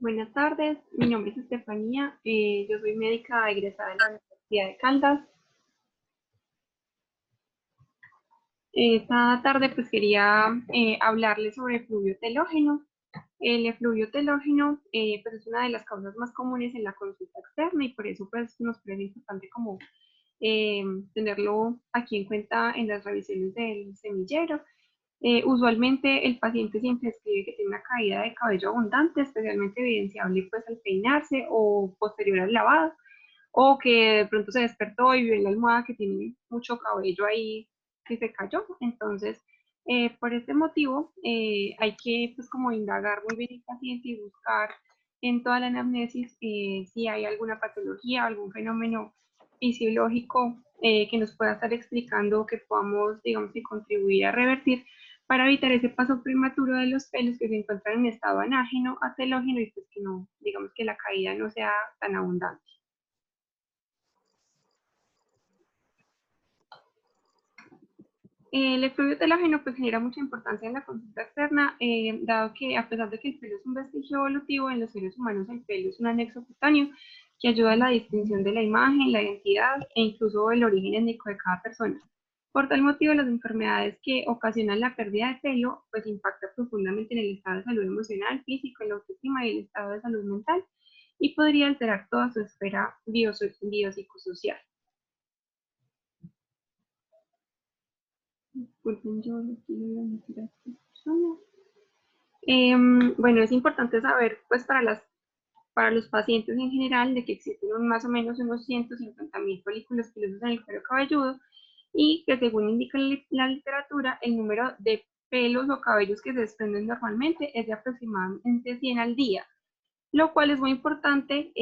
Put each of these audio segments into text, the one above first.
Buenas tardes, mi nombre es Estefanía, yo soy médica egresada de la Universidad de Caldas. Esta tarde pues quería hablarles sobre el fluvio telógeno. El efluvio telógeno pues es una de las causas más comunes en la consulta externa y por eso pues nos parece importante como eh, tenerlo aquí en cuenta en las revisiones del semillero. Usualmente el paciente siempre escribe que tiene una caída de cabello abundante, especialmente evidenciable pues al peinarse o posterior al lavado, o que de pronto se despertó y vio en la almohada que tiene mucho cabello ahí que se cayó. Entonces, por este motivo, hay que pues como indagar muy bien el paciente y buscar en toda la anamnesis si hay alguna patología, algún fenómeno fisiológico que nos pueda estar explicando que podamos, digamos, que contribuir a revertir para evitar ese paso prematuro de los pelos que se encuentran en estado anágeno a telógeno y pues que no, digamos que la caída no sea tan abundante. El efluvio telógeno pues genera mucha importancia en la consulta externa, dado que a pesar de que el pelo es un vestigio evolutivo, en los seres humanos el pelo es un anexo cutáneo que ayuda a la distinción de la imagen, la identidad e incluso el origen étnico de cada persona. Por tal motivo, las enfermedades que ocasionan la pérdida de pelo pues impacta profundamente en el estado de salud emocional, físico, en la autoestima y el estado de salud mental y podría alterar toda su esfera biopsicosocial. Disculpen, yo aquí voy a meter a esta persona. Bueno, es importante saber, pues, para los pacientes en general, de que existen más o menos unos 150.000 folículos pilosos en el cuero cabelludo y que según indica la literatura, el número de pelos o cabellos que se desprenden normalmente es de aproximadamente 100 al día, lo cual es muy importante,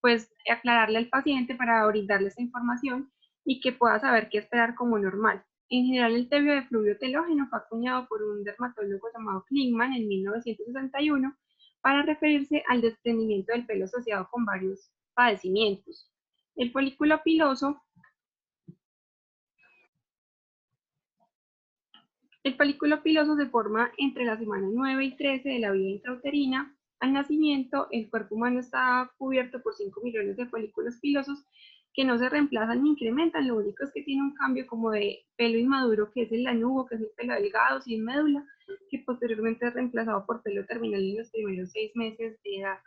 pues, aclararle al paciente para brindarle esta información y que pueda saber qué esperar como normal. En general, el tebio de fluvio telógeno fue acuñado por un dermatólogo llamado Klingman en 1961 para referirse al desprendimiento del pelo asociado con varios padecimientos. El folículo piloso, el folículo piloso se forma entre la semana 9 y 13 de la vida intrauterina. Al nacimiento, el cuerpo humano está cubierto por 5 millones de folículos pilosos que no se reemplazan ni incrementan, lo único es que tiene un cambio como de pelo inmaduro, que es el lanugo, que es el pelo delgado, sin médula, que posteriormente es reemplazado por pelo terminal en los primeros 6 meses de edad.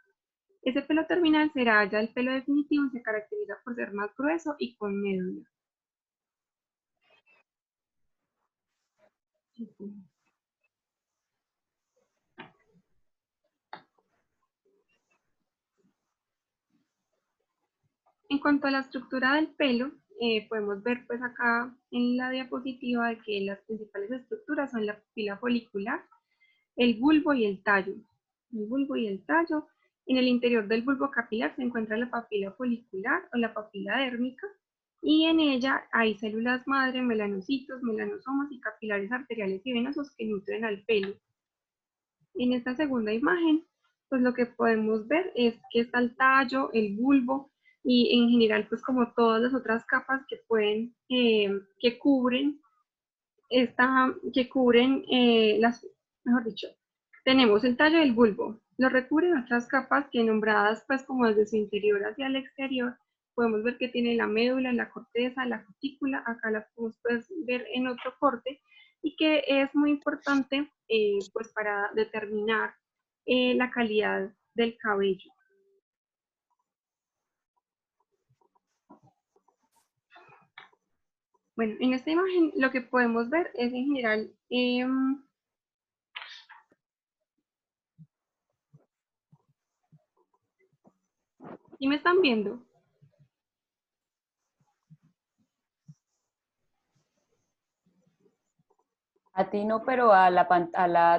Ese pelo terminal será ya el pelo definitivo y se caracteriza por ser más grueso y con médula. En cuanto a la estructura del pelo, podemos ver pues acá en la diapositiva de que las principales estructuras son la pila folicular, el bulbo y el tallo. El bulbo y el tallo. En el interior del bulbo capilar se encuentra la papila folicular o la papila dérmica y en ella hay células madre, melanocitos, melanosomas y capilares arteriales y venosos que nutren al pelo. En esta segunda imagen, pues lo que podemos ver es que está el tallo, el bulbo y en general pues como todas las otras capas que pueden, que cubren, mejor dicho, tenemos el tallo del bulbo, lo recubren otras capas que nombradas pues como desde su interior hacia el exterior, podemos ver que tiene la médula, la corteza, la cutícula, acá la podemos pues, ver en otro corte, y que es muy importante pues para determinar la calidad del cabello. Bueno, en esta imagen lo que podemos ver es en general, ¿sí me están viendo? A ti no, pero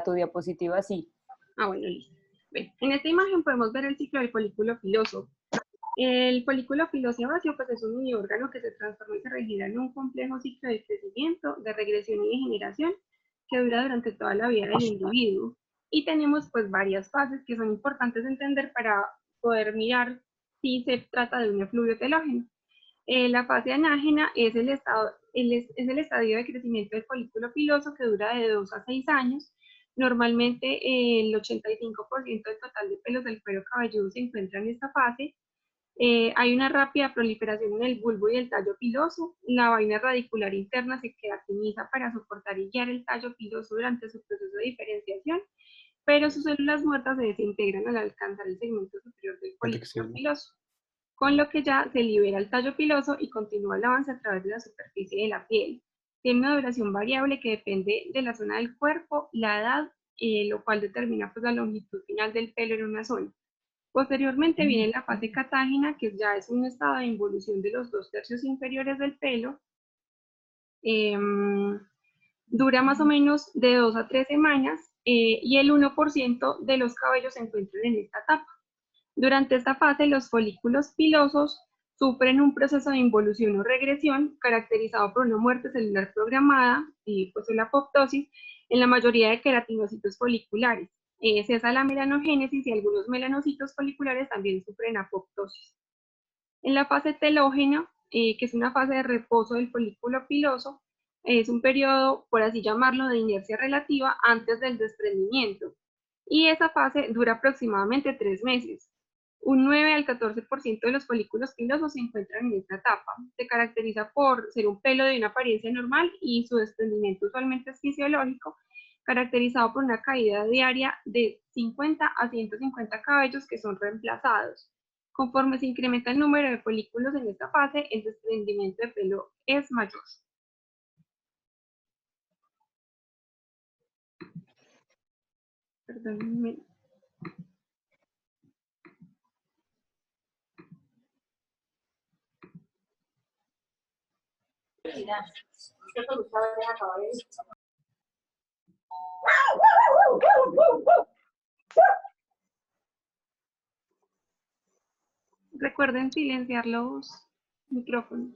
tu diapositiva sí. Ah, bueno, listo. Bien, en esta imagen podemos ver el ciclo del folículo piloso. El folículo pilosebáceo pues, es un mini órgano que se transforma y se regenera en un complejo ciclo de crecimiento, de regresión y de generación que dura durante toda la vida del individuo. Y tenemos pues varias fases que son importantes de entender para poder mirar si se trata de un efluvio telógeno. La fase anágena es el estadio de crecimiento del folículo piloso que dura de 2 a 6 años. Normalmente el 85% del total de pelos del cuero cabelludo se encuentra en esta fase. Hay una rápida proliferación en el bulbo y el tallo piloso. La vaina radicular interna se queratiniza para soportar y guiar el tallo piloso durante su proceso de diferenciación, pero sus células muertas se desintegran al alcanzar el segmento superior del folículo piloso, con lo que ya se libera el tallo piloso y continúa el avance a través de la superficie de la piel. Tiene una duración variable que depende de la zona del cuerpo, la edad, lo cual determina pues, la longitud final del pelo en una zona. Posteriormente viene la fase catágena, que ya es un estado de involución de los 2/3 inferiores del pelo. Dura más o menos de 2 a 3 semanas y el 1% de los cabellos se encuentran en esta etapa. Durante esta fase, los folículos pilosos sufren un proceso de involución o regresión caracterizado por una muerte celular programada, pues la apoptosis, en la mayoría de queratinocitos foliculares. Cesa la melanogénesis y algunos melanocitos foliculares también sufren apoptosis. En la fase telógena, que es una fase de reposo del folículo piloso, es un periodo, por así llamarlo, de inercia relativa antes del desprendimiento. Y esa fase dura aproximadamente 3 meses. Un 9 al 14% de los folículos pilosos se encuentran en esta etapa. Se caracteriza por ser un pelo de una apariencia normal y su desprendimiento usualmente es fisiológico, caracterizado por una caída diaria de 50 a 150 cabellos que son reemplazados. Conforme se incrementa el número de folículos en esta fase, el desprendimiento de pelo es mayor. Perdónenme. Recuerden silenciar los micrófonos.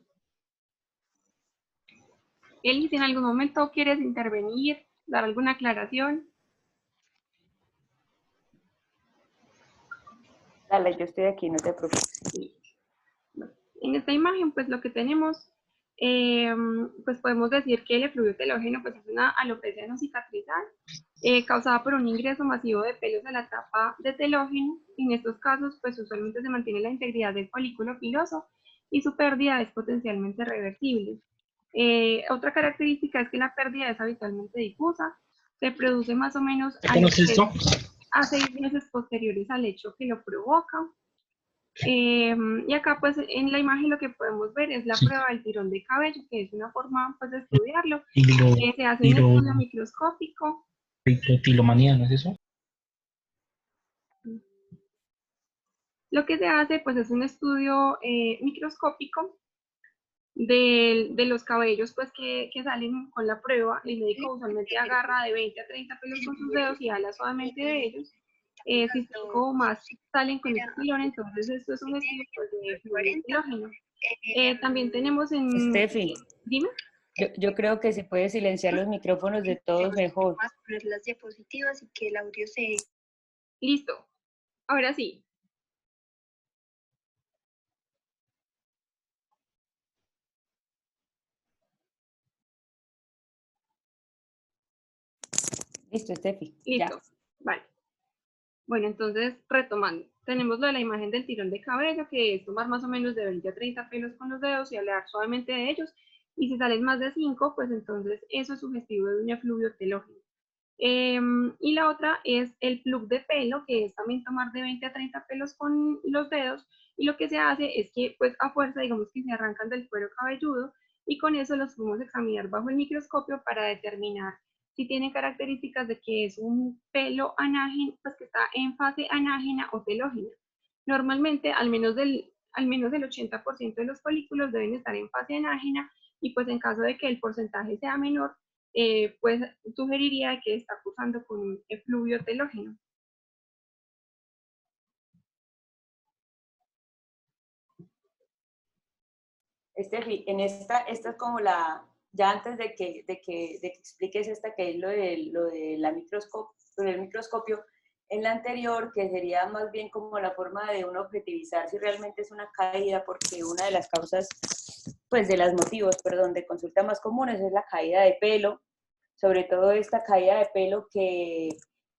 Eli, si en algún momento quieres intervenir, dar alguna aclaración. Dale, yo estoy aquí, no te preocupes. En esta imagen, pues lo que tenemos, pues podemos decir que el efluvio telógeno pues, es una alopecia no cicatrizal causada por un ingreso masivo de pelos a la tapa de telógeno. En estos casos, pues usualmente se mantiene la integridad del folículo piloso y su pérdida es potencialmente reversible. Otra característica es que la pérdida es habitualmente difusa, se produce más o menos a 6 meses posteriores al hecho que lo provoca. Y acá pues en la imagen lo que podemos ver es la prueba del tirón de cabello, que es una forma pues de estudiarlo. Se hace un estudio microscópico. Tilomanía, ¿no es eso? Lo que se hace pues es un estudio microscópico de los cabellos pues que salen con la prueba. El médico usualmente agarra de 20 a 30 pelos con sus dedos y habla solamente de ellos. Si 5 o más salen con este pilón, entonces esto es un estudio pues, de fluido telógeno. También tenemos en... Steffi, Dime. yo creo que si puedes silenciar los micrófonos de todos, mejor. Poner las diapositivas y que el audio se... Listo. Ahora sí. Listo, Steffi. Listo. Ya. Vale. Bueno, entonces, retomando. Tenemos lo de la imagen del tirón de cabello, que es tomar más o menos de 20 a 30 pelos con los dedos y hablar suavemente de ellos. Y si salen más de 5, pues entonces eso es sugestivo de un efluvio telógeno. Y la otra es el plug de pelo, que es también tomar de 20 a 30 pelos con los dedos. Y lo que se hace es que, pues a fuerza, digamos que se arrancan del cuero cabelludo y con eso los podemos examinar bajo el microscopio para determinar si tiene características de que es un pelo anágeno, pues que está en fase anágena o telógena. Normalmente, al menos el 80% de los folículos deben estar en fase anágena y pues en caso de que el porcentaje sea menor, pues sugeriría que está cursando con un efluvio telógeno. Steffi, en esta es como la, ya antes de que expliques esta que es lo de la del microscopio, en la anterior, que sería más bien como la forma de uno objetivizar si realmente es una caída, porque una de las causas, pues de los motivos, perdón, de consulta más comunes es la caída de pelo, sobre todo esta caída de pelo que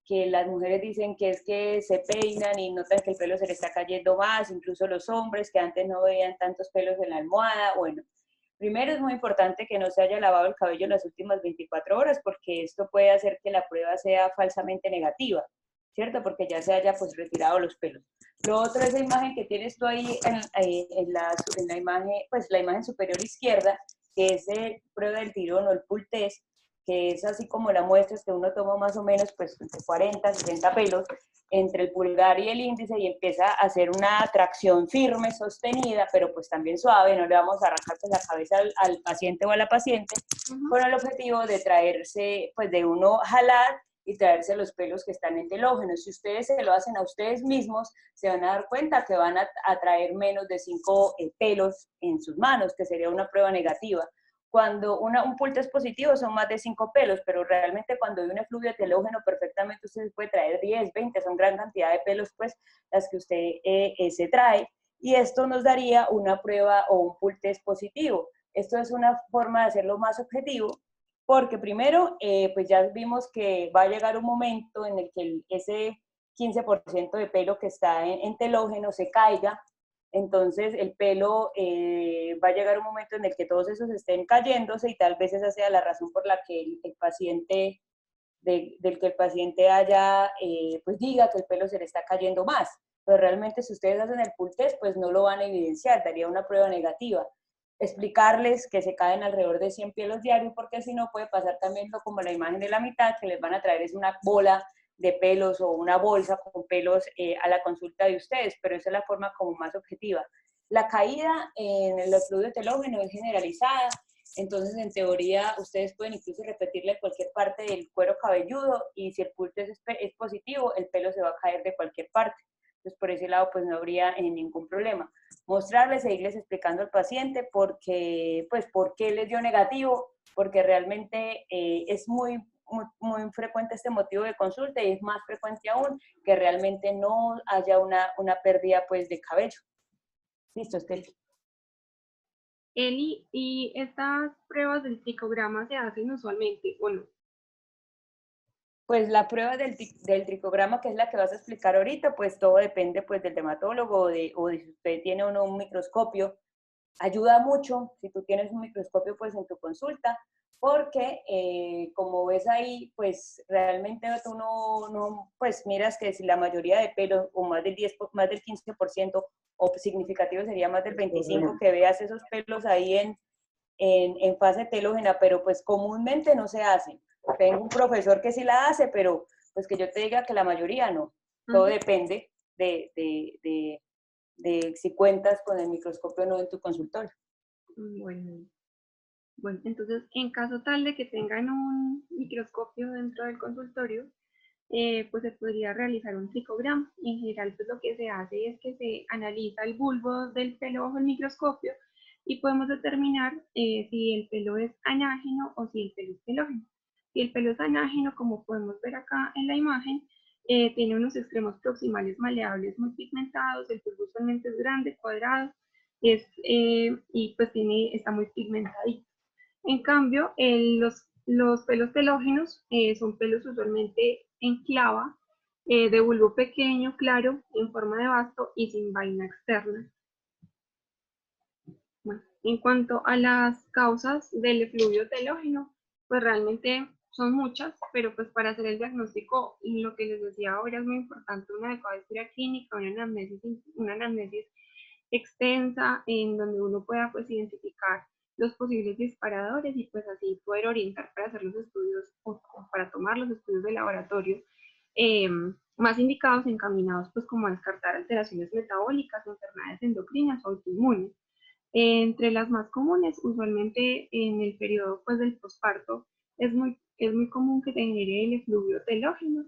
las mujeres dicen que es que se peinan y notan que el pelo se les está cayendo más, incluso los hombres que antes no veían tantos pelos en la almohada. Bueno, primero es muy importante que no se haya lavado el cabello en las últimas 24 horas porque esto puede hacer que la prueba sea falsamente negativa, ¿cierto? Porque ya se haya pues retirado los pelos. Lo otro es la imagen que tienes tú ahí en la imagen, pues la imagen superior izquierda, que es prueba del tirón o el pull test, que es así como la muestra, es que uno toma más o menos pues entre 40, 60 pelos entre el pulgar y el índice y empieza a hacer una tracción firme, sostenida, pero pues también suave, no le vamos a arrancar pues la cabeza al paciente o a la paciente, con el objetivo de traerse, pues de uno jalar y traerse los pelos que están en telógeno. Si ustedes se lo hacen a ustedes mismos, se van a dar cuenta que van a traer menos de 5 pelos en sus manos, que sería una prueba negativa. Cuando un pull test positivo son más de 5 pelos, pero realmente cuando hay un efluvio telógeno perfectamente usted puede traer 10, 20, son gran cantidad de pelos pues las que usted se trae, y esto nos daría una prueba o un pull test positivo. Esto es una forma de hacerlo más objetivo, porque primero pues ya vimos que va a llegar un momento en el que ese 15% de pelo que está en telógeno se caiga. Entonces el pelo va a llegar un momento en el que todos esos estén cayéndose y tal vez esa sea la razón por la que el paciente, del que el paciente haya, pues diga que el pelo se le está cayendo más. Pero realmente si ustedes hacen el pull test, pues no lo van a evidenciar, daría una prueba negativa. Explicarles que se caen alrededor de 100 pelos diarios, porque si no puede pasar también como la imagen de la mitad, que les van a traer es una bola de pelos o una bolsa con pelos a la consulta de ustedes, pero esa es la forma como más objetiva. La caída en el efluvio telógeno es generalizada, entonces en teoría ustedes pueden incluso repetirle cualquier parte del cuero cabelludo y si el pull test es positivo, el pelo se va a caer de cualquier parte. Entonces por ese lado pues no habría ningún problema. Mostrarles, seguirles explicando al paciente por qué les dio negativo, porque realmente es muy frecuente este motivo de consulta y es más frecuente aún que realmente no haya una pérdida pues de cabello. Listo, Esteli. Eli, ¿y estas pruebas del tricograma se hacen usualmente o no? Pues la prueba del tricograma, que es la que vas a explicar ahorita, pues todo depende pues del dermatólogo o de si usted tiene o no un microscopio. Ayuda mucho si tú tienes un microscopio pues en tu consulta, porque como ves ahí, pues realmente tú no pues miras que si la mayoría de pelos o más del 10, más del 15% o significativo sería más del 25%, que veas esos pelos ahí en fase telógena, pero pues comúnmente no se hacen. Tengo un profesor que sí la hace, pero pues que yo te diga que la mayoría no. Todo depende de si cuentas con el microscopio o no en tu consultorio. Bueno, entonces en caso tal de que tengan un microscopio dentro del consultorio, pues se podría realizar un tricograma. En general, pues lo que se hace es que se analiza el bulbo del pelo bajo el microscopio y podemos determinar si el pelo es anágeno o si el pelo es telógeno. Si el pelo es anágeno, como podemos ver acá en la imagen, tiene unos extremos proximales maleables muy pigmentados, el bulbo usualmente es grande, cuadrado, y pues está muy pigmentadito. En cambio, los pelos telógenos son pelos usualmente en clava, de bulbo pequeño, claro, en forma de basto y sin vaina externa. Bueno, en cuanto a las causas del efluvio telógeno, pues realmente son muchas, pero pues para hacer el diagnóstico, lo que les decía ahora es muy importante una adecuada historia clínica, una anamnesis extensa en donde uno pueda pues identificar los posibles disparadores y pues así poder orientar para hacer los estudios o para tomar los estudios de laboratorio más indicados, encaminados pues como a descartar alteraciones metabólicas, enfermedades endocrinas o autoinmunes. Entre las más comunes, usualmente en el periodo pues, del posparto, es muy común que se genere el efluvio telógeno.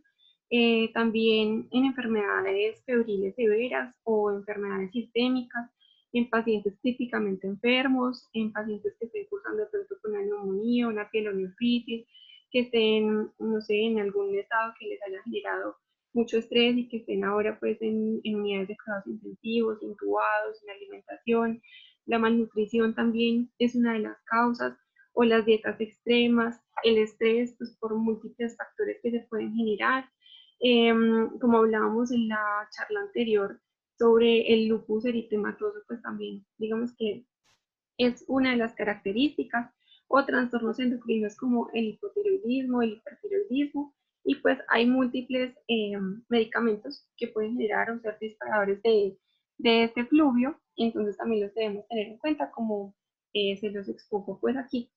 También en enfermedades febriles severas o enfermedades sistémicas, en pacientes típicamente enfermos, en pacientes que estén cursando de pronto con una neumonía, una pielonefritis, que estén, no sé, en algún estado que les haya generado mucho estrés y que estén ahora pues en unidades de cuidados intensivos, intubados, en alimentación. La malnutrición también es una de las causas, o las dietas extremas, el estrés, pues por múltiples factores que se pueden generar. Como hablábamos en la charla anterior sobre el lupus eritematoso, pues también digamos que es una de las características, o trastornos endocrinos como el hipotiroidismo, el hipertiroidismo, y pues hay múltiples medicamentos que pueden generar o ser disparadores de este fluvio, y entonces también los debemos tener en cuenta como se los expongo pues aquí.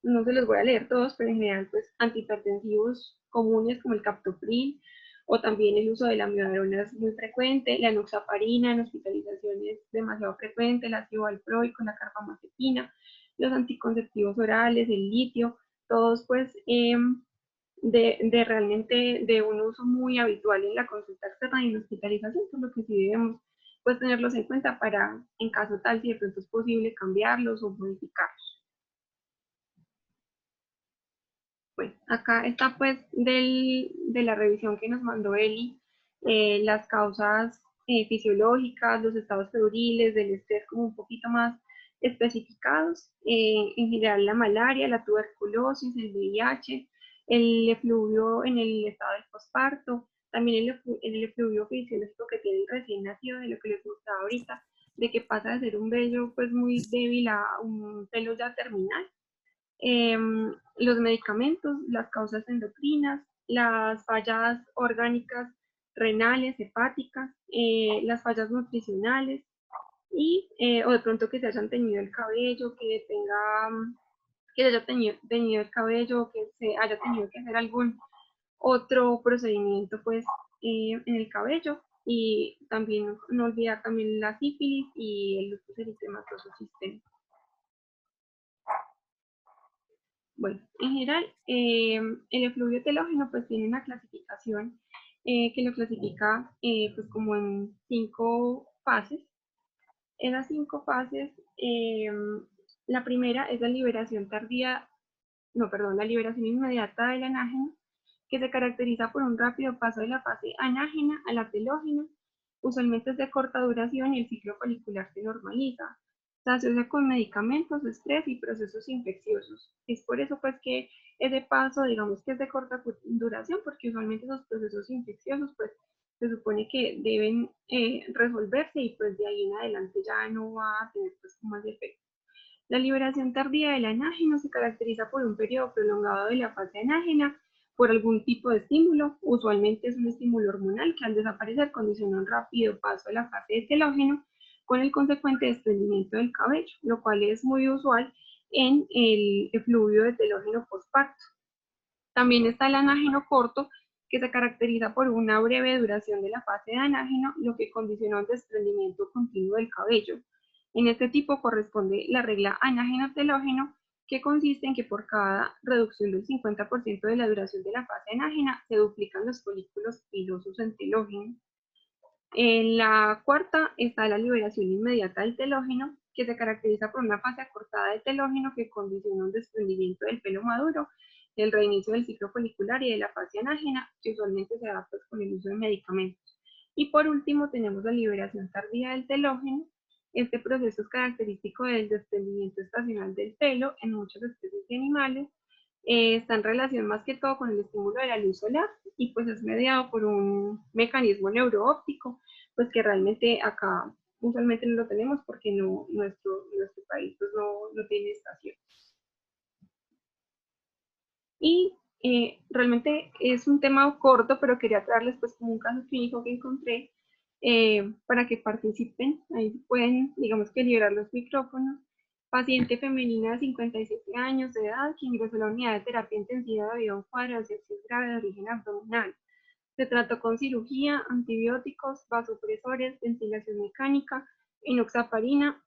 No se los voy a leer todos, pero en general pues antihipertensivos comunes como el captopril, o también el uso de la amiodarona es muy frecuente, la enoxaparina en hospitalización es demasiado frecuente, el ácido valproico, la carbamazepina, los anticonceptivos orales, el litio, todos pues de realmente de un uso muy habitual en la consulta externa y en hospitalización, por lo que sí debemos pues tenerlos en cuenta para, en caso tal, si de pronto es posible cambiarlos o modificarlos. Pues acá está pues de la revisión que nos mandó Eli, las causas fisiológicas, los estados febriles, del estrés como un poquito más especificados, en general la malaria, la tuberculosis, el VIH, el efluvio en el estado del posparto, también el efluvio fisiológico que tiene el recién nacido, de lo que les mostraba ahorita, de que pasa de ser un vello pues muy débil a un pelo ya terminal. Los medicamentos, las causas endocrinas, las fallas orgánicas renales, hepáticas, las fallas nutricionales y o de pronto que se hayan teñido el cabello, que haya tenido el cabello, que se haya tenido que hacer algún otro procedimiento pues en el cabello, y también no olvidar también la sífilis y el lupus eritematoso sistémico. Bueno, en general, el efluvio telógeno pues tiene una clasificación que lo clasifica pues como en 5 fases. Esas 5 fases, la primera es la liberación tardía, no, perdón, la liberación inmediata del anágeno, que se caracteriza por un rápido paso de la fase anágena a la telógena. Usualmente es de corta duración y el ciclo folicular se normaliza. Se asocia con medicamentos, estrés y procesos infecciosos. Es por eso pues que ese paso, digamos que es de corta duración, porque usualmente esos procesos infecciosos pues se supone que deben resolverse, y pues de ahí en adelante ya no va a tener pues más efecto. La liberación tardía del anágeno se caracteriza por un periodo prolongado de la fase anágena por algún tipo de estímulo. Usualmente es un estímulo hormonal que al desaparecer condiciona un rápido paso a la fase de telógeno con el consecuente desprendimiento del cabello, lo cual es muy usual en el efluvio de telógeno postparto. También está el anágeno corto, que se caracteriza por una breve duración de la fase de anágeno, lo que condiciona el desprendimiento continuo del cabello. En este tipo corresponde la regla anágeno-telógeno, que consiste en que por cada reducción del 50% de la duración de la fase anágena se duplican los folículos pilosos en telógeno. En la cuarta está la liberación inmediata del telógeno, que se caracteriza por una fase acortada de telógeno que condiciona un desprendimiento del pelo maduro, el reinicio del ciclo folicular y de la fase anágena, que usualmente se da pues, con el uso de medicamentos. Y por último tenemos la liberación tardía del telógeno. Este proceso es característico del desprendimiento estacional del pelo en muchas especies de animales. Está en relación más que todo con el estímulo de la luz solar, y pues es mediado por un mecanismo neuroóptico, pues que realmente acá usualmente no lo tenemos porque nuestro país pues no tiene estación. Y realmente es un tema corto, pero quería traerles pues como un caso clínico que encontré para que participen. Ahí pueden, digamos que liberar los micrófonos. Paciente femenina de 57 años de edad que ingresó a la unidad de terapia intensiva debido a un cuadro de sepsis grave de origen abdominal. Se trató con cirugía, antibióticos, vasopresores, ventilación mecánica, enoxaparina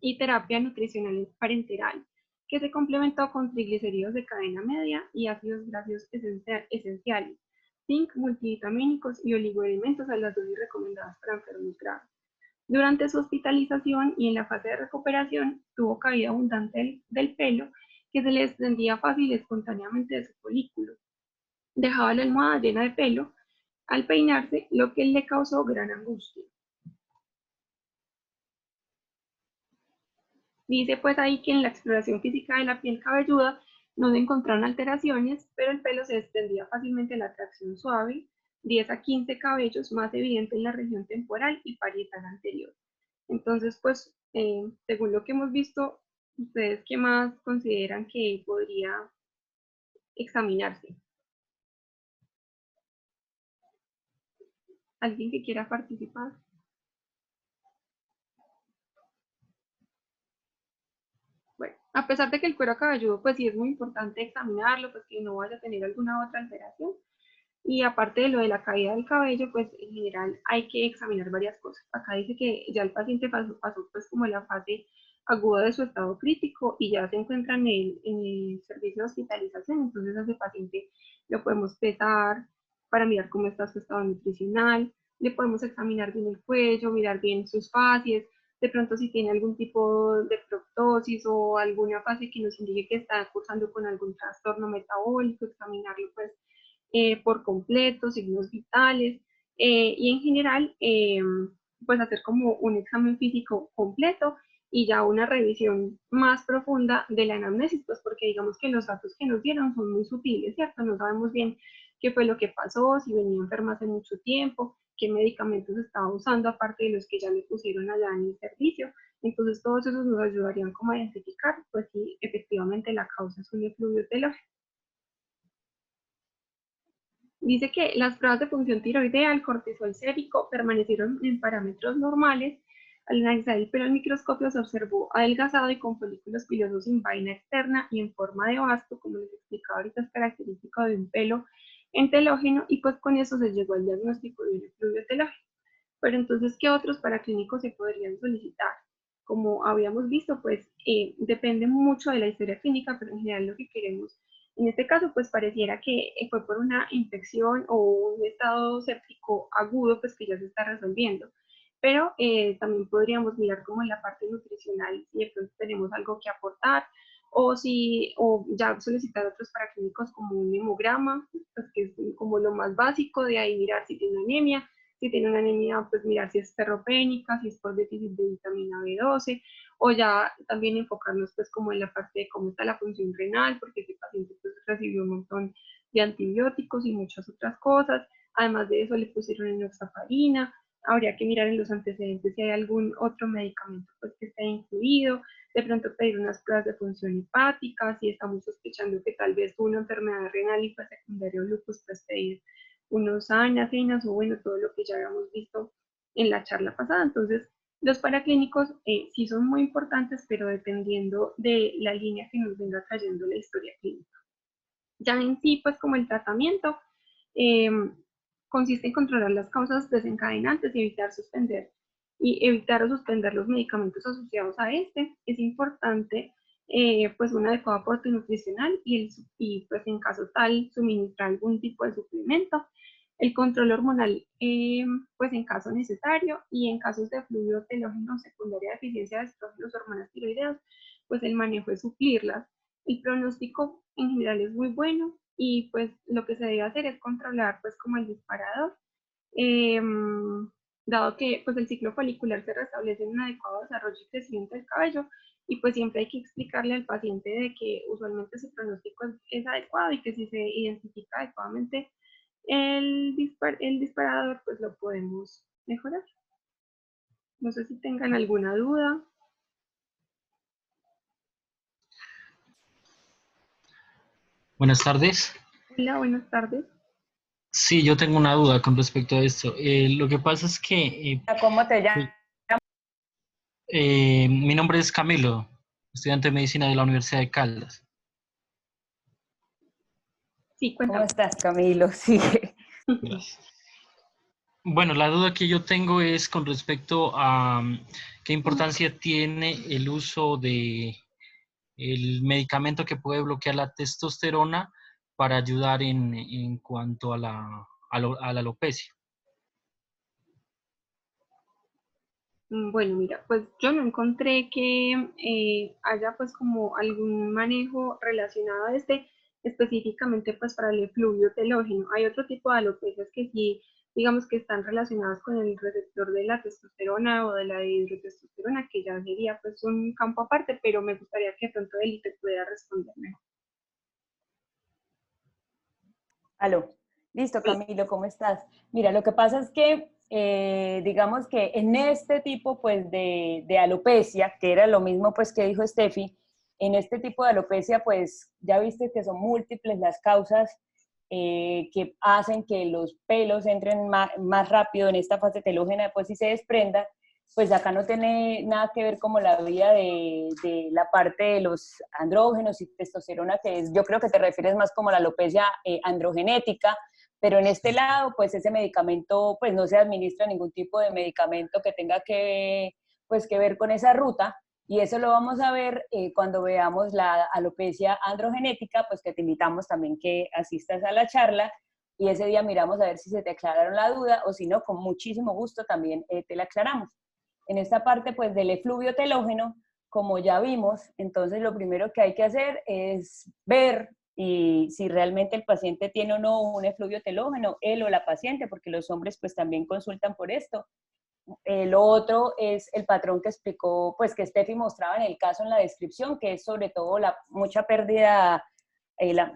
y terapia nutricional parenteral, que se complementó con triglicéridos de cadena media y ácidos grasos esenciales, zinc, multivitamínicos y oligoelementos a las dosis recomendadas para enfermos graves. Durante su hospitalización y en la fase de recuperación, tuvo caída abundante del pelo que se le desprendía fácil y espontáneamente de su folículo. Dejaba la almohada llena de pelo al peinarse, lo que le causó gran angustia. Dice pues ahí que en la exploración física de la piel cabelluda no se encontraron alteraciones, pero el pelo se desprendía fácilmente en la tracción suave, 10 a 15 cabellos, más evidente en la región temporal y parietal anterior. Entonces, pues, según lo que hemos visto, ¿ustedes qué más consideran que podría examinarse? ¿Alguien que quiera participar? Bueno, a pesar de que el cuero cabelludo, pues sí es muy importante examinarlo, pues que no vaya a tener alguna otra alteración. Y aparte de lo de la caída del cabello, pues en general hay que examinar varias cosas. Acá dice que ya el paciente pasó pues como la fase aguda de su estado crítico y ya se encuentra en el servicio de hospitalización, entonces a ese paciente lo podemos pesar para mirar cómo está su estado nutricional, le podemos examinar bien el cuello, mirar bien sus facies, de pronto si tiene algún tipo de proptosis o alguna fase que nos indique que está cursando con algún trastorno metabólico, examinarlo pues por completo, signos vitales, y en general, pues hacer como un examen físico completo y ya una revisión más profunda de la anamnesis, pues porque digamos que los datos que nos dieron son muy sutiles, ¿cierto? No sabemos bien qué fue lo que pasó, si venía enferma hace mucho tiempo, qué medicamentos estaba usando, aparte de los que ya le pusieron allá en el servicio. Entonces, todos esos nos ayudarían como a identificar, pues si efectivamente la causa es un efluvio telógeno. Dice que las pruebas de función tiroidea, el cortisol sérico, permanecieron en parámetros normales. Al analizar el pelo al microscopio se observó adelgazado y con folículos pilosos sin vaina externa y en forma de basto, como les explicaba ahorita, es característico de un pelo entelógeno, y pues con eso se llegó al diagnóstico de un efluvio telógeno. Pero entonces, ¿qué otros paraclínicos se podrían solicitar? Como habíamos visto, pues depende mucho de la historia clínica, pero en general lo que queremos, en este caso, pues pareciera que fue por una infección o un estado séptico agudo, pues que ya se está resolviendo. Pero también podríamos mirar como en la parte nutricional, si de pronto tenemos algo que aportar, o ya solicitar otros paraclínicos como un hemograma, pues que es como lo más básico, de ahí mirar si tiene anemia, si tiene una anemia, pues mirar si es ferropénica, si es por déficit de vitamina B12, o ya también enfocarnos pues como en la parte de cómo está la función renal, porque ese paciente pues recibió un montón de antibióticos y muchas otras cosas. Además de eso le pusieron enoxaparina, habría que mirar en los antecedentes si hay algún otro medicamento pues que esté incluido, de pronto pedir unas pruebas de función hepática, si estamos sospechando que tal vez una enfermedad renal y pues secundario lupus, pues pedir unos anacenas o bueno, todo lo que ya habíamos visto en la charla pasada. Entonces, los paraclínicos sí son muy importantes, pero dependiendo de la línea que nos venga trayendo la historia clínica. Ya en sí, pues como el tratamiento, eh, consiste en controlar las causas desencadenantes y evitar o suspender los medicamentos asociados a este. Es importante pues un adecuado aporte nutricional y pues en caso tal suministrar algún tipo de suplemento. El control hormonal pues en caso necesario, y en casos de fluido telógeno secundaria de deficiencia de estrógenos, hormonas tiroideas, pues el manejo es suplirlas. El pronóstico en general es muy bueno y pues lo que se debe hacer es controlar pues como el disparador, eh, dado que pues el ciclo folicular se restablece en un adecuado desarrollo y crecimiento del cabello, y pues siempre hay que explicarle al paciente de que usualmente su pronóstico es adecuado y que si se identifica adecuadamente el disparador pues lo podemos mejorar. No sé si tengan alguna duda. Buenas tardes. Hola, buenas tardes. Sí, yo tengo una duda con respecto a esto. Lo que pasa es que ¿Cómo te llamas? mi nombre es Camilo, estudiante de medicina de la Universidad de Caldas. Sí, ¿Cómo cuéntame. estás, Camilo? Sí. Gracias. Bueno, la duda que yo tengo es con respecto a qué importancia tiene el uso de el medicamento que puede bloquear la testosterona para ayudar en cuanto a a la alopecia. Bueno, mira, pues yo no encontré que haya pues como algún manejo relacionado a este específicamente pues para el efluvio telógeno. Hay otro tipo de alopecias que sí digamos que están relacionados con el receptor de la testosterona o de la hidrotestosterona, que ya sería pues un campo aparte, pero me gustaría que de pronto Eli te pudiera responderme. Aló. Listo, Camilo, ¿cómo estás? Mira, lo que pasa es que, digamos que en este tipo, pues, de alopecia, que era lo mismo, pues, que dijo Steffi, en este tipo de alopecia, pues, ya viste que son múltiples las causas que hacen que los pelos entren más rápido en esta fase telógena, después si se desprenda, pues acá no tiene nada que ver como la vida de la parte de los andrógenos y testosterona, que es, yo creo que te refieres más como la alopecia androgenética, pero en este lado, pues ese medicamento, pues no se administra ningún tipo de medicamento que tenga pues, que ver con esa ruta, y eso lo vamos a ver cuando veamos la alopecia androgenética, pues que te invitamos también que asistas a la charla, y ese día miramos a ver si se te aclararon la duda, o si no, con muchísimo gusto también te la aclaramos. En esta parte, pues, del efluvio telógeno, como ya vimos, entonces lo primero que hay que hacer es ver y si realmente el paciente tiene o no un efluvio telógeno, él o la paciente, porque los hombres pues también consultan por esto. Lo otro es el patrón que explicó, pues que Steffi mostraba en el caso en la descripción, que es sobre todo mucha pérdida,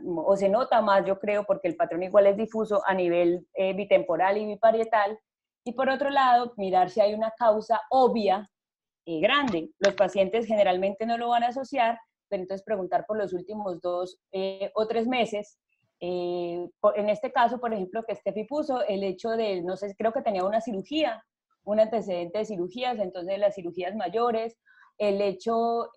o se nota más, yo creo, porque el patrón igual es difuso a nivel bitemporal y biparietal. Y por otro lado, mirar si hay una causa obvia grande. Los pacientes generalmente no lo van a asociar, pero entonces preguntar por los últimos 2 o 3 meses. En este caso, por ejemplo, que Steffi puso, el hecho de, no sé, creo que tenía una cirugía, un antecedente de cirugías, entonces las cirugías mayores, el hecho,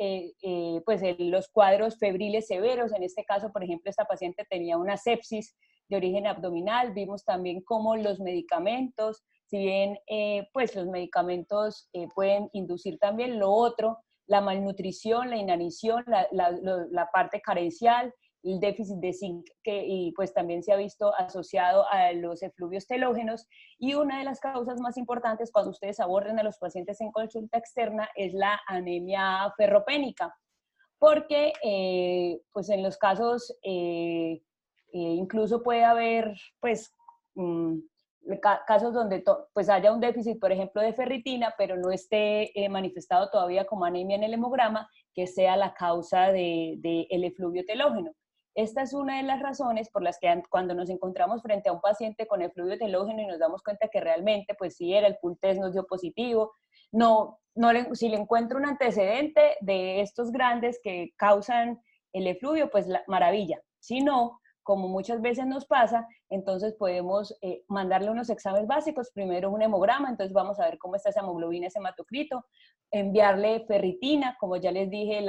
pues los cuadros febriles severos, en este caso, por ejemplo, esta paciente tenía una sepsis de origen abdominal, vimos también cómo los medicamentos, si bien pues los medicamentos pueden inducir también lo otro, la malnutrición, la inanición, la parte carencial, el déficit de zinc, y pues también se ha visto asociado a los efluvios telógenos. Y una de las causas más importantes cuando ustedes aborden a los pacientes en consulta externa es la anemia ferropénica, porque pues en los casos incluso puede haber pues casos donde pues haya un déficit, por ejemplo, de ferritina, pero no esté manifestado todavía como anemia en el hemograma, que sea la causa del efluvio telógeno. Esta es una de las razones por las que cuando nos encontramos frente a un paciente con efluvio telógeno y nos damos cuenta que realmente, pues sí era, el pool test nos dio positivo, si le encuentro un antecedente de estos grandes que causan el efluvio, pues maravilla. Si no, como muchas veces nos pasa, entonces podemos mandarle unos exámenes básicos, primero un hemograma, entonces vamos a ver cómo está esa hemoglobina, ese hematocrito, enviarle ferritina, como ya les dije,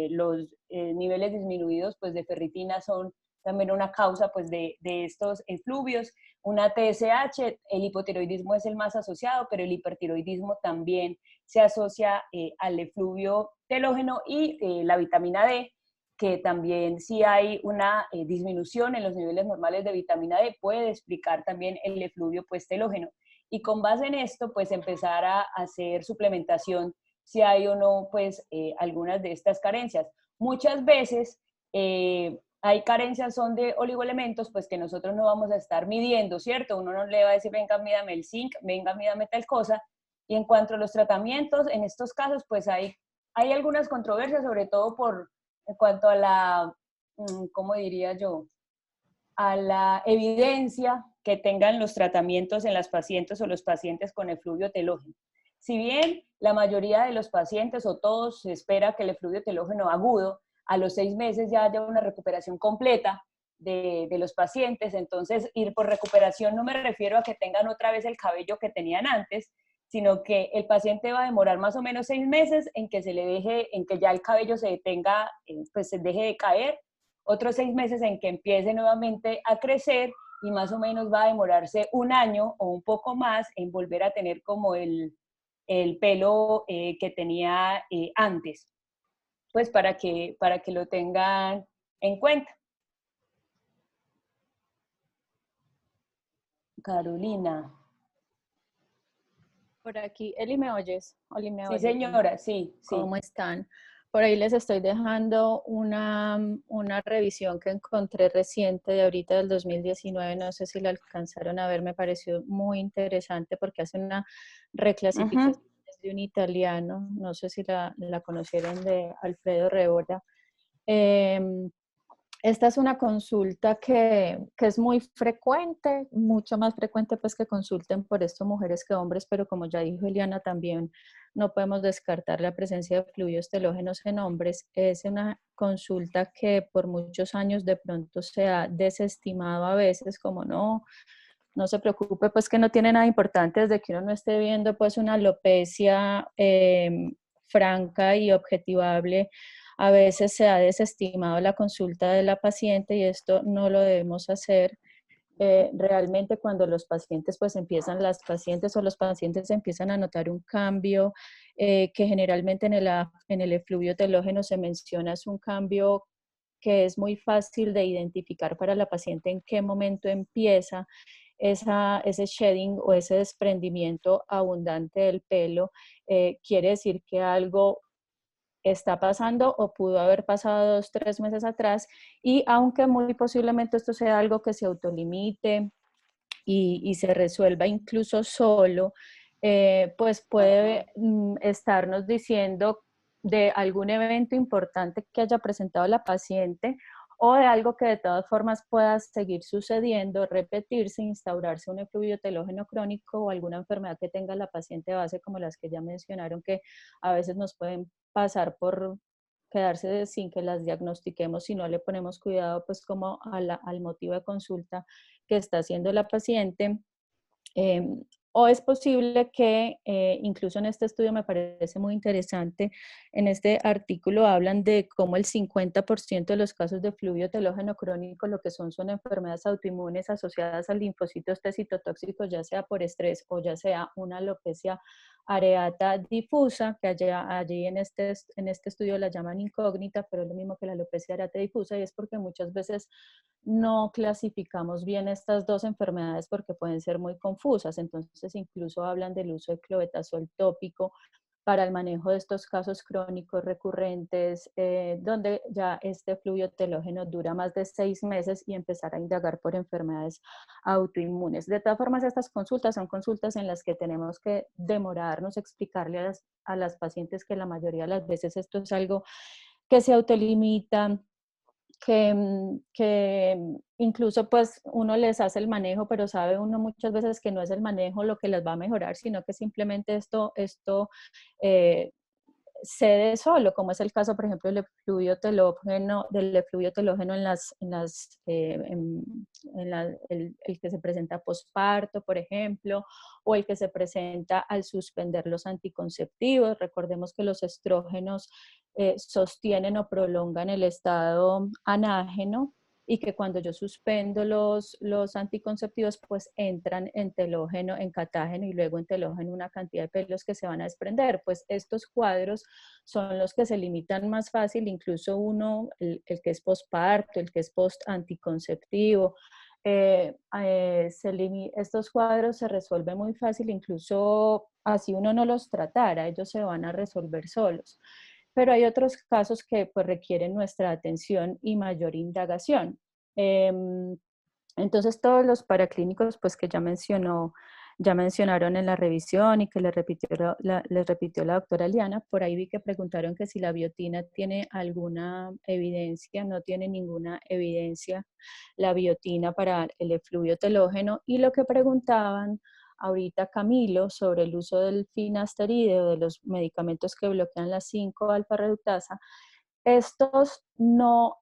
los niveles disminuidos pues, de ferritina son también una causa pues, de estos efluvios, una TSH, el hipotiroidismo es el más asociado, pero el hipertiroidismo también se asocia al efluvio telógeno, y la vitamina D, que también si hay una disminución en los niveles normales de vitamina D, puede explicar también el efluvio pues, telógeno. Y con base en esto, pues empezar a hacer suplementación si hay o no, pues, algunas de estas carencias. Muchas veces hay carencias, son de oligoelementos, pues que nosotros no vamos a estar midiendo, ¿cierto? Uno no le va a decir, venga, mídame el zinc, venga, mídame tal cosa. Y en cuanto a los tratamientos, en estos casos, pues hay algunas controversias, sobre todo en cuanto a la, ¿cómo diría yo? A la evidencia que tengan los tratamientos en las pacientes o los pacientes con efluvio telógeno. Si bien la mayoría de los pacientes o todos se espera que el efluvio telógeno agudo a los 6 meses ya haya una recuperación completa de los pacientes, entonces ir por recuperación no me refiero a que tengan otra vez el cabello que tenían antes, sino que el paciente va a demorar más o menos 6 meses en que se le deje, en que ya el cabello se detenga, pues se deje de caer, otros 6 meses en que empiece nuevamente a crecer, y más o menos va a demorarse 1 año o un poco más en volver a tener como el pelo que tenía antes, pues para que lo tengan en cuenta. Carolina. Por aquí, Eli, ¿me oyes? Oli, ¿me Sí, oyes? señora, sí, sí. ¿Cómo están? Por ahí les estoy dejando una revisión que encontré reciente de ahorita del 2019, no sé si la alcanzaron a ver, me pareció muy interesante porque hace una reclasificación de un italiano, no sé si la conocieron, de Alfredo Rebora. Esta es una consulta que es muy frecuente, mucho más frecuente pues que consulten por esto mujeres que hombres, pero como ya dijo Eliana también, no podemos descartar la presencia de fluidos telógenos en hombres. Es una consulta que por muchos años de pronto se ha desestimado a veces como no se preocupe, pues que no tiene nada importante desde que uno no esté viendo pues una alopecia franca y objetivable. A veces se ha desestimado la consulta de la paciente y esto no lo debemos hacer. Realmente cuando los pacientes pues las pacientes o los pacientes empiezan a notar un cambio que generalmente en el efluvio telógeno se menciona, es un cambio que es muy fácil de identificar para la paciente en qué momento empieza ese shedding o ese desprendimiento abundante del pelo. Quiere decir que algo está pasando o pudo haber pasado 2, 3 meses atrás, y aunque muy posiblemente esto sea algo que se autolimite y se resuelva incluso solo, pues puede estarnos diciendo de algún evento importante que haya presentado la paciente o de algo que de todas formas pueda seguir sucediendo, repetirse, instaurarse un efluvio telógeno crónico o alguna enfermedad que tenga la paciente base, como las que ya mencionaron, que a veces nos pueden pasar por quedarse sin que las diagnostiquemos si no le ponemos cuidado, pues como al motivo de consulta que está haciendo la paciente. O es posible que, incluso en este estudio me parece muy interesante, en este artículo hablan de cómo el 50% de los casos de fluvio telógeno crónico lo que son enfermedades autoinmunes asociadas al linfocitos T citotóxicos, ya sea por estrés o ya sea una alopecia areata difusa, que allí en este estudio la llaman incógnita, pero es lo mismo que la alopecia areata difusa, y es porque muchas veces no clasificamos bien estas dos enfermedades porque pueden ser muy confusas. Entonces incluso hablan del uso de clobetasol tópico para el manejo de estos casos crónicos recurrentes, donde ya este fluvio telógeno dura más de 6 meses, y empezar a indagar por enfermedades autoinmunes. De todas formas, estas consultas son consultas en las que tenemos que demorarnos, explicarle a las pacientes que la mayoría de las veces esto es algo que se autolimita, que incluso pues uno les hace el manejo, pero sabe uno muchas veces que no es el manejo lo que les va a mejorar, sino que simplemente esto eh, cede solo, como es el caso, por ejemplo, del efluvio telógeno el que se presenta posparto, por ejemplo, o el que se presenta al suspender los anticonceptivos. Recordemos que los estrógenos sostienen o prolongan el estado anágeno, y que cuando yo suspendo los anticonceptivos, pues entran en telógeno, en catágeno y luego en telógeno una cantidad de pelos que se van a desprender. Pues estos cuadros son los que se limitan más fácil, incluso el que es posparto, el que es post anticonceptivo. Estos cuadros se resuelven muy fácil, incluso así uno no los tratara, ellos se van a resolver solos. Pero hay otros casos que pues requieren nuestra atención y mayor indagación. Entonces todos los paraclínicos pues que ya mencionaron en la revisión y que les repitió la doctora Liana, por ahí vi que preguntaron que si la biotina tiene alguna evidencia. No tiene ninguna evidencia la biotina para el efluvio telógeno, y lo que preguntaban ahorita Camilo sobre el uso del finasteride o de los medicamentos que bloquean la 5-alfa reductasa, estos no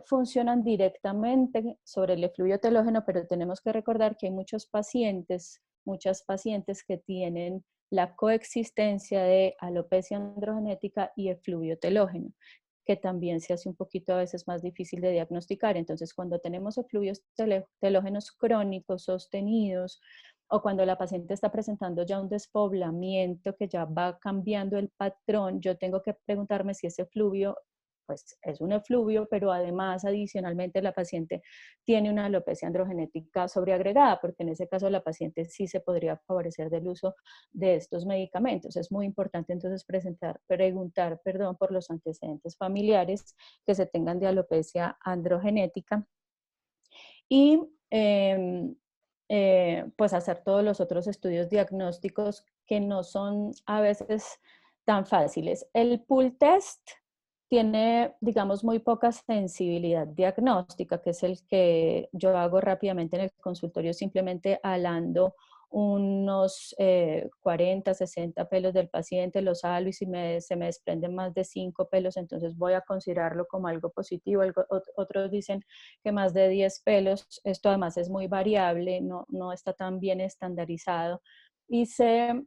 funcionan directamente sobre el efluvio telógeno, pero tenemos que recordar que hay muchas pacientes que tienen la coexistencia de alopecia androgenética y efluvio telógeno, que también se hace un poquito a veces más difícil de diagnosticar. Entonces, cuando tenemos efluvios telógenos crónicos sostenidos, o cuando la paciente está presentando ya un despoblamiento que ya va cambiando el patrón, yo tengo que preguntarme si ese fluvio pues es un efluvio, pero además adicionalmente la paciente tiene una alopecia androgenética sobreagregada, porque en ese caso la paciente sí se podría favorecer del uso de estos medicamentos. Es muy importante entonces preguntar por los antecedentes familiares que se tengan de alopecia androgenética y pues hacer todos los otros estudios diagnósticos que no son a veces tan fáciles. El pool test tiene, digamos, muy poca sensibilidad diagnóstica, que es el que yo hago rápidamente en el consultorio, simplemente alando unos 40, 60 pelos del paciente, los halo y si se me desprenden más de 5 pelos, entonces voy a considerarlo como algo positivo. Otros dicen que más de 10 pelos, esto además es muy variable, no está tan bien estandarizado y se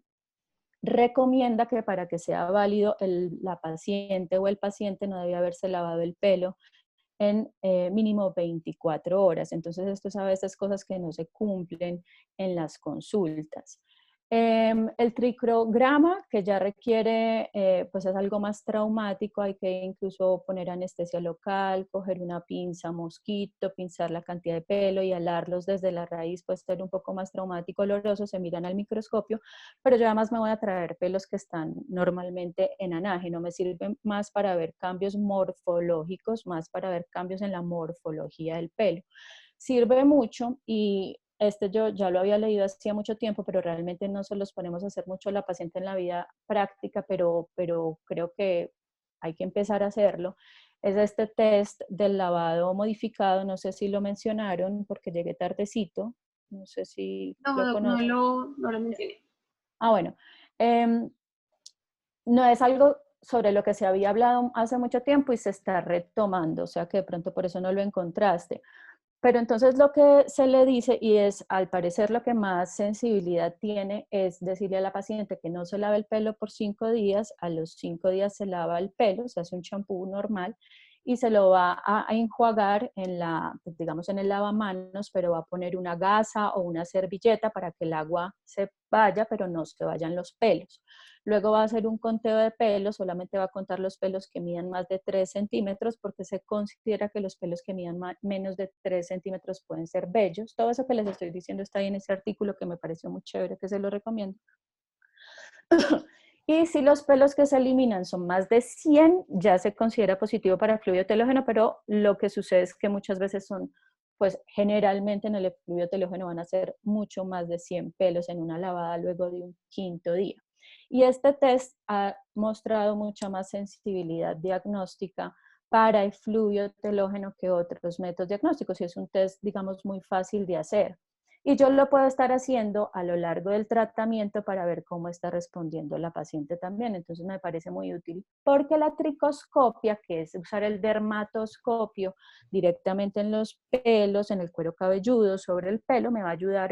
recomienda que para que sea válido la paciente o el paciente no debe haberse lavado el pelo en mínimo 24 horas. Entonces, esto es a veces cosas que no se cumplen en las consultas. El tricograma, que ya requiere, pues es algo más traumático, hay que incluso poner anestesia local, coger una pinza mosquito, pinzar la cantidad de pelo y alarlos desde la raíz, puede ser un poco más traumático, oloroso, se miran al microscopio, pero yo además me voy a traer pelos que están normalmente en anágeno, me sirven más para ver cambios morfológicos, más para ver cambios en la morfología del pelo. Sirve mucho y yo ya lo había leído hacía mucho tiempo, pero realmente no se los ponemos a hacer mucho a la paciente en la vida práctica, pero creo que hay que empezar a hacerlo. Es este test del lavado modificado, no sé si lo mencionaron porque llegué tardecito, no sé si lo No, conocen. no lo mencioné. Ah, bueno. No es algo sobre lo que se había hablado hace mucho tiempo y se está retomando, o sea que de pronto por eso no lo encontraste. Pero entonces lo que se le dice, y es al parecer lo que más sensibilidad tiene, es decirle a la paciente que no se lave el pelo por 5 días, a los 5 días se lava el pelo, se hace un champú normal y se lo va a enjuagar pues, digamos en el lavamanos, pero va a poner una gasa o una servilleta para que el agua se vaya, pero no se vayan los pelos. Luego va a hacer un conteo de pelos, solamente va a contar los pelos que midan más de 3 centímetros, porque se considera que los pelos que midan menos de 3 centímetros pueden ser bellos. Todo eso que les estoy diciendo está ahí en ese artículo que me pareció muy chévere, que se lo recomiendo. Y si los pelos que se eliminan son más de 100, ya se considera positivo para el fluido telógeno, pero lo que sucede es que muchas veces pues generalmente en el efluvio telógeno van a ser mucho más de 100 pelos en una lavada luego de un quinto día. Y este test ha mostrado mucha más sensibilidad diagnóstica para el fluido telógeno que otros métodos diagnósticos y es un test, digamos, muy fácil de hacer. Y yo lo puedo estar haciendo a lo largo del tratamiento para ver cómo está respondiendo la paciente también. Entonces me parece muy útil porque la tricoscopia, que es usar el dermatoscopio directamente en los pelos, en el cuero cabelludo, sobre el pelo, me va a ayudar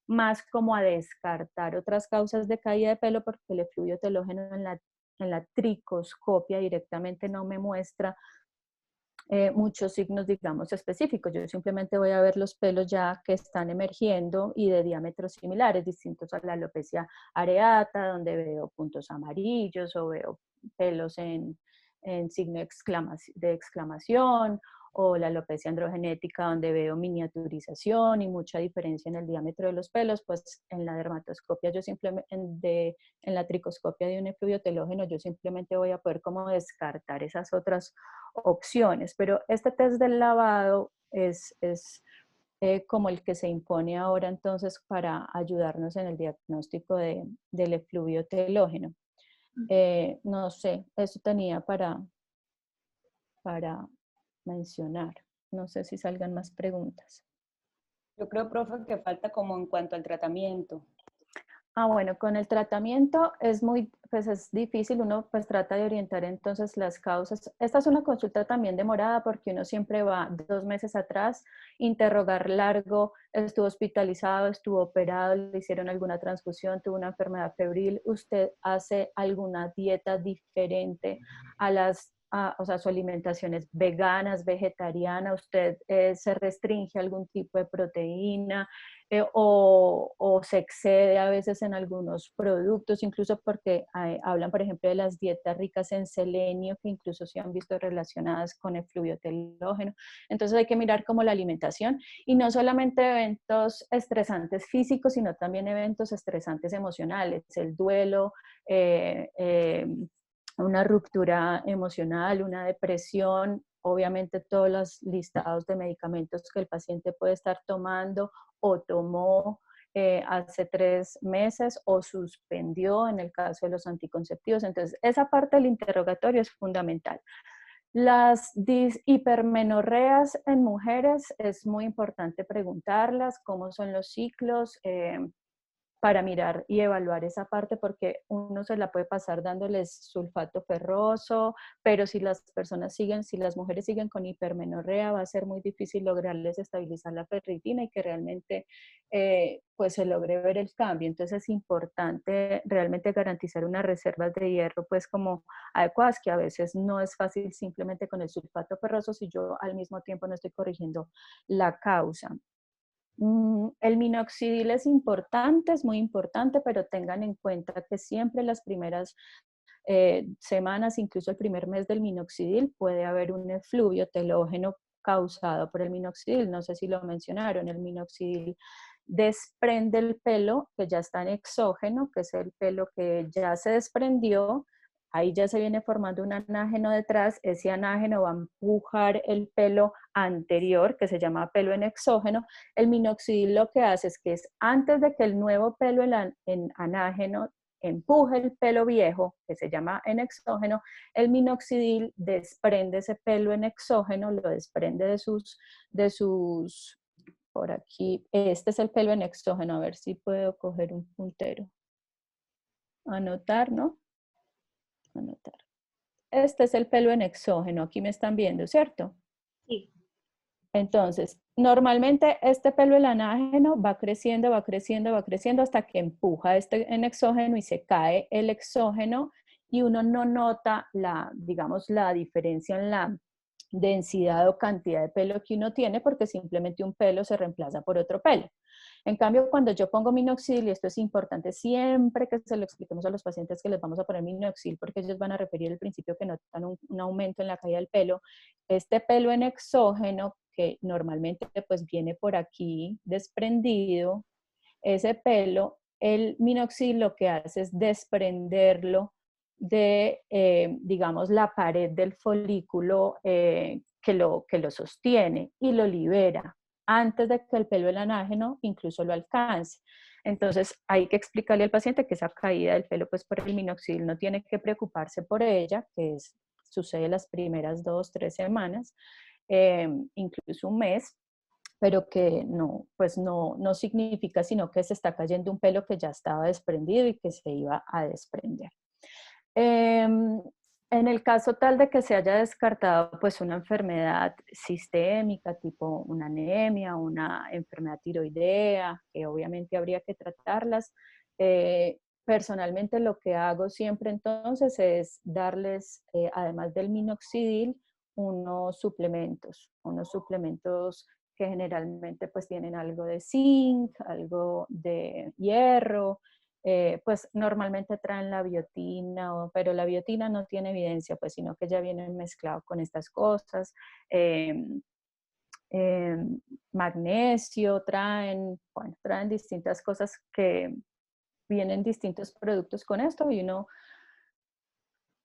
más como a descartar otras causas de caída de pelo porque el efluvio telógeno en la tricoscopia directamente no me muestra muchos signos, digamos, específicos. Yo simplemente voy a ver los pelos ya que están emergiendo y de diámetros similares, distintos a la alopecia areata, donde veo puntos amarillos o veo pelos en signo de exclamación, o la alopecia androgenética, donde veo miniaturización y mucha diferencia en el diámetro de los pelos, pues en la dermatoscopia yo simplemente, en la tricoscopia de un efluvio telógeno, yo simplemente voy a poder como descartar esas otras opciones, pero este test del lavado es como el que se impone ahora entonces para ayudarnos en el diagnóstico del efluvio telógeno. No sé, eso tenía para mencionar. No sé si salgan más preguntas. Yo creo, profe, que falta como en cuanto al tratamiento. Bueno, con el tratamiento pues es difícil, uno pues trata de orientar entonces las causas. Esta es una consulta también demorada porque uno siempre va 2 meses atrás, interrogar largo, estuvo hospitalizado, estuvo operado, le hicieron alguna transfusión, tuvo una enfermedad febril, usted hace alguna dieta diferente a las o sea, su alimentación es vegana, es vegetariana, usted se restringe a algún tipo de proteína o se excede a veces en algunos productos, incluso porque hablan, por ejemplo, de las dietas ricas en selenio, que incluso se han visto relacionadas con el fluvio telógeno. Entonces hay que mirar como la alimentación y no solamente eventos estresantes físicos, sino también eventos estresantes emocionales, el duelo, una ruptura emocional, una depresión, obviamente todos los listados de medicamentos que el paciente puede estar tomando o tomó hace 3 meses o suspendió en el caso de los anticonceptivos. Entonces, esa parte del interrogatorio es fundamental. Las hipermenorreas en mujeres es muy importante preguntarlas, cómo son los ciclos, para mirar y evaluar esa parte, porque uno se la puede pasar dándoles sulfato ferroso, pero si las personas siguen, si las mujeres siguen con hipermenorrea, va a ser muy difícil lograrles estabilizar la ferritina y que realmente pues se logre ver el cambio. Entonces es importante realmente garantizar unas reservas de hierro pues como adecuadas, que a veces no es fácil simplemente con el sulfato ferroso si yo al mismo tiempo no estoy corrigiendo la causa. El minoxidil es importante, es muy importante, pero tengan en cuenta que siempre las primeras semanas, incluso el primer mes del minoxidil, puede haber un efluvio telógeno causado por el minoxidil. No sé si lo mencionaron, el minoxidil desprende el pelo que ya está en exógeno, que es el pelo que ya se desprendió. Ahí ya se viene formando un anágeno detrás, ese anágeno va a empujar el pelo anterior, que se llama pelo en exógeno. El minoxidil lo que hace es que es antes de que el nuevo pelo en anágeno empuje el pelo viejo, que se llama en exógeno, el minoxidil desprende ese pelo en exógeno, lo desprende de sus, por aquí, este es el pelo en exógeno, a ver si puedo coger un puntero. Anotar, ¿no? Anotar. Este es el pelo en exógeno, aquí me están viendo, ¿cierto? Sí. Entonces, normalmente este pelo el anágeno va creciendo, va creciendo, va creciendo hasta que empuja este en exógeno y se cae el exógeno y uno no nota digamos, la diferencia en la densidad o cantidad de pelo que uno tiene porque simplemente un pelo se reemplaza por otro pelo. En cambio, cuando yo pongo minoxidil, y esto es importante siempre que se lo expliquemos a los pacientes que les vamos a poner minoxidil, porque ellos van a referir al principio que notan un aumento en la caída del pelo, este pelo en exógeno, que normalmente pues viene por aquí desprendido, ese pelo, el minoxidil lo que hace es desprenderlo de, digamos, la pared del folículo que lo sostiene y lo libera antes de que el pelo del anágeno incluso lo alcance. Entonces hay que explicarle al paciente que esa caída del pelo pues por el minoxidil no tiene que preocuparse por ella, sucede las primeras 2, 3 semanas, incluso un mes, pero que no, pues no significa sino que se está cayendo un pelo que ya estaba desprendido y que se iba a desprender. En el caso tal de que se haya descartado pues una enfermedad sistémica tipo una anemia, una enfermedad tiroidea, que obviamente habría que tratarlas, personalmente lo que hago siempre entonces es darles, además del minoxidil, unos suplementos que generalmente pues tienen algo de zinc, algo de hierro, pues normalmente traen la biotina, pero la biotina no tiene evidencia, pues sino que ya vienen mezclado con estas cosas. Eh, magnesio, traen distintas cosas que vienen distintos productos con esto y uno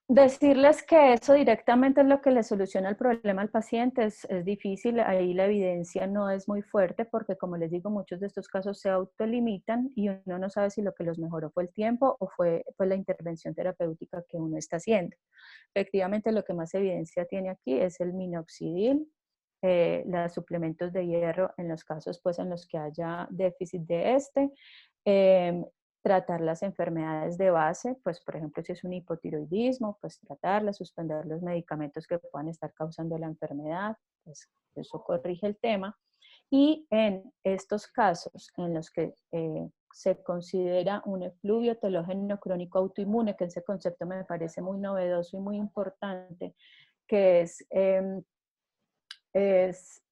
decirles que eso directamente es lo que le soluciona el problema al paciente es difícil, ahí la evidencia no es muy fuerte porque como les digo, muchos de estos casos se autolimitan y uno no sabe si lo que los mejoró fue el tiempo o fue la intervención terapéutica que uno está haciendo. Efectivamente, lo que más evidencia tiene aquí es el minoxidil, los suplementos de hierro en los casos pues en los que haya déficit de tratar las enfermedades de base, pues por ejemplo si es un hipotiroidismo, pues tratarla, suspender los medicamentos que puedan estar causando la enfermedad, pues eso corrige el tema. Y en estos casos en los que se considera un efluvio telógeno crónico autoinmune, que ese concepto me parece muy novedoso y muy importante, que es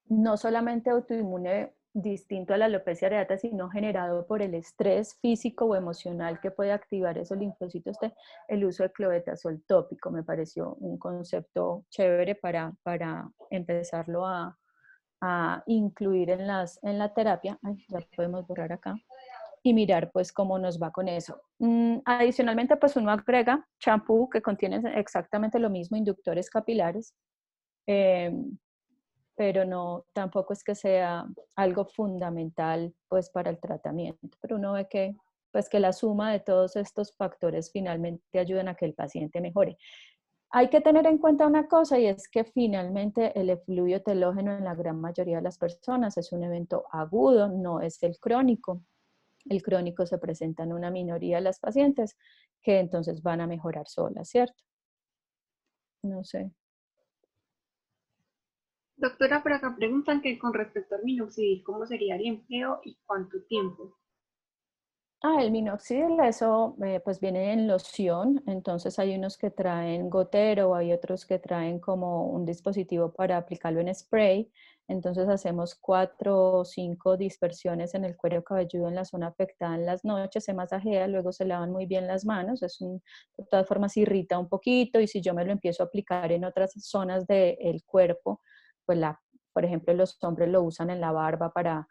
no solamente autoinmune distinto a la alopecia areata, sino generado por el estrés físico o emocional que puede activar esos linfocitos T, el uso de clobetasol tópico. Me pareció un concepto chévere para empezarlo a incluir en la terapia. Ay, ya podemos borrar acá. Y mirar pues cómo nos va con eso. Adicionalmente, pues uno agrega champú que contiene exactamente lo mismo, inductores capilares, pero no, tampoco es que sea algo fundamental pues para el tratamiento, pero uno ve que pues que la suma de todos estos factores finalmente ayudan a que el paciente mejore. Hay que tener en cuenta una cosa y es que finalmente el efluvio telógeno en la gran mayoría de las personas es un evento agudo, no es el crónico. El crónico se presenta en una minoría de las pacientes que entonces van a mejorar solas, ¿cierto? No sé. Doctora, por acá preguntan que con respecto al minoxidil, ¿cómo sería el empleo y cuánto tiempo? El minoxidil, eso pues viene en loción, entonces hay unos que traen gotero, hay otros que traen como un dispositivo para aplicarlo en spray, entonces hacemos 4 o 5 dispersiones en el cuero cabelludo en la zona afectada en las noches, se masajea, luego se lavan muy bien las manos, de todas formas irrita un poquito y si yo me lo empiezo a aplicar en otras zonas del cuerpo, pues por ejemplo los hombres lo usan en la barba para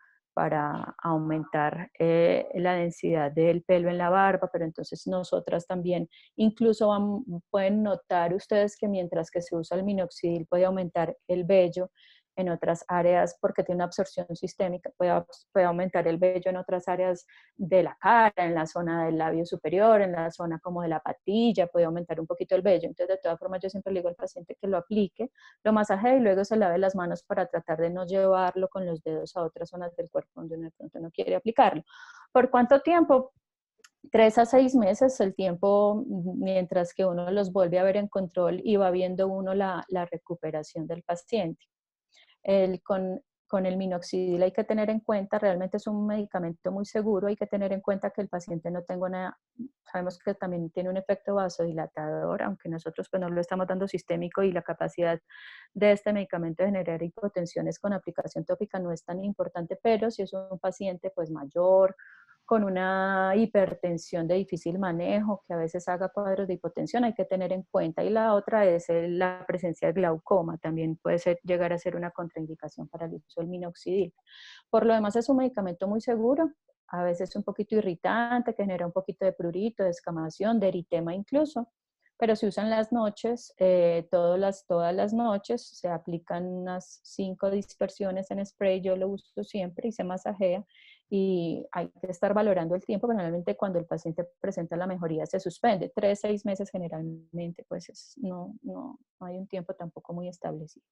aumentar la densidad del pelo en la barba, pero entonces nosotras también, incluso pueden notar ustedes que mientras que se usa el minoxidil puede aumentar el vello en otras áreas porque tiene una absorción sistémica, puede aumentar el vello en otras áreas de la cara, en la zona del labio superior, en la zona como de la patilla, puede aumentar un poquito el vello. Entonces, de todas formas, yo siempre le digo al paciente que lo aplique, lo masajee y luego se lave las manos para tratar de no llevarlo con los dedos a otras zonas del cuerpo donde uno de pronto no quiere aplicarlo. ¿Por cuánto tiempo? 3 a 6 meses, el tiempo mientras que uno los vuelve a ver en control y va viendo uno la recuperación del paciente. Con el minoxidil hay que tener en cuenta, realmente es un medicamento muy seguro, hay que tener en cuenta que el paciente no tenga sabemos que también tiene un efecto vasodilatador, aunque nosotros pues no lo estamos dando sistémico y la capacidad de este medicamento de generar hipotensiones con aplicación tópica no es tan importante, pero si es un paciente pues mayor, con una hipertensión de difícil manejo, que a veces haga cuadros de hipotensión, hay que tener en cuenta. Y la otra es la presencia de glaucoma, también puede llegar a ser una contraindicación para el uso del minoxidil. Por lo demás es un medicamento muy seguro, a veces un poquito irritante, que genera un poquito de prurito, de escamación, de eritema incluso, pero se usan las noches, todas las noches, se aplican unas 5 dispersiones en spray, yo lo uso siempre y se masajea y hay que estar valorando el tiempo, generalmente cuando el paciente presenta la mejoría se suspende, 3, 6 meses generalmente, pues no hay un tiempo tampoco muy establecido.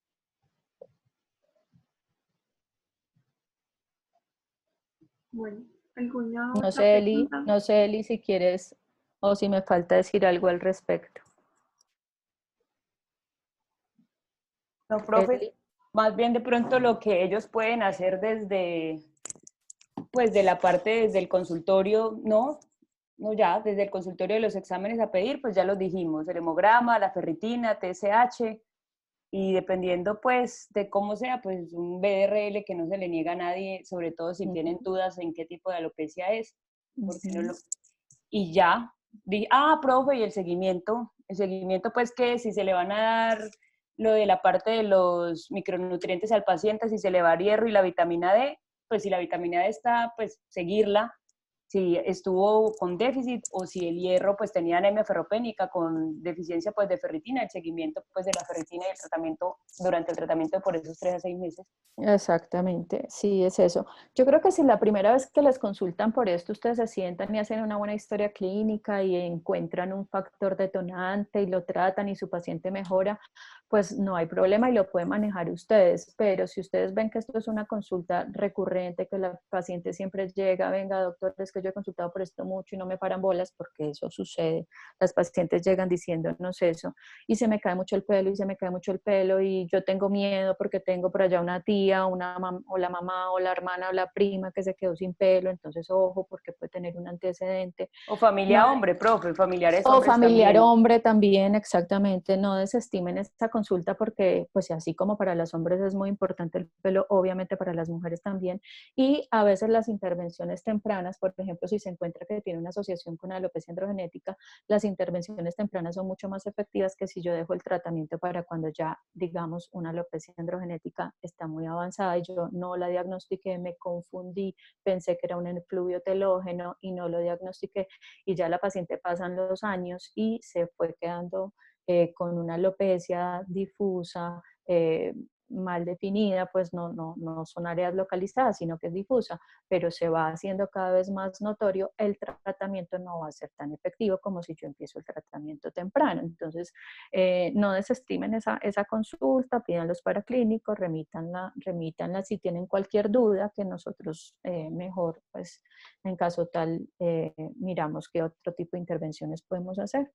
Bueno, ¿alguna No otra sé, pregunta? Eli, si quieres o si me falta decir algo al respecto. No, profe, Eli. más bien de pronto lo que ellos pueden hacer pues de la parte desde el consultorio, no ya, desde el consultorio de los exámenes a pedir, pues ya los dijimos, el hemograma, la ferritina, TSH, y dependiendo pues de cómo sea, pues un BDRL que no se le niega a nadie, sobre todo si tienen dudas en qué tipo de alopecia es, porque no lo... Y ya, profe, y el seguimiento pues que si se le van a dar lo de la parte de los micronutrientes al paciente, si se le va a hierro y la vitamina D, pues si la vitamina D está, pues seguirla, si estuvo con déficit o si el hierro pues tenía anemia ferropénica con deficiencia pues de ferritina, el seguimiento pues de la ferritina y el tratamiento durante el tratamiento por esos 3 a 6 meses. Exactamente, sí, es eso. Yo creo que si la primera vez que les consultan por esto, ustedes se sientan y hacen una buena historia clínica y encuentran un factor detonante y lo tratan y su paciente mejora, pues no hay problema y lo pueden manejar ustedes. Pero si ustedes ven que esto es una consulta recurrente, que la paciente siempre llega, venga doctor, es que yo he consultado por esto mucho y no me paran bolas, porque eso sucede. Las pacientes llegan diciéndonos eso, y se me cae mucho el pelo, y se me cae mucho el pelo, y yo tengo miedo porque tengo por allá una tía, o la mamá, o la hermana, o la prima que se quedó sin pelo, entonces ojo, porque puede tener un antecedente. O familia No, hombre, profe, familiares o hombres familiar también. hombre también, exactamente. No desestimen esta consulta porque, pues así como para los hombres es muy importante el pelo, obviamente para las mujeres también. Y a veces las intervenciones tempranas, por ejemplo, si se encuentra que tiene una asociación con alopecia androgenética, las intervenciones tempranas son mucho más efectivas que si yo dejo el tratamiento para cuando ya, digamos, una alopecia androgenética está muy avanzada y yo no la diagnostiqué, me confundí, pensé que era un efluvio telógeno y no lo diagnostiqué, y ya la paciente pasan los años y se fue quedando con una alopecia difusa, mal definida, pues no son áreas localizadas, sino que es difusa, pero se va haciendo cada vez más notorio, el tratamiento no va a ser tan efectivo como si yo empiezo el tratamiento temprano. Entonces, no desestimen esa consulta, pidan los paraclínicos, remítanla si tienen cualquier duda, que nosotros mejor, pues en caso tal, miramos qué otro tipo de intervenciones podemos hacer.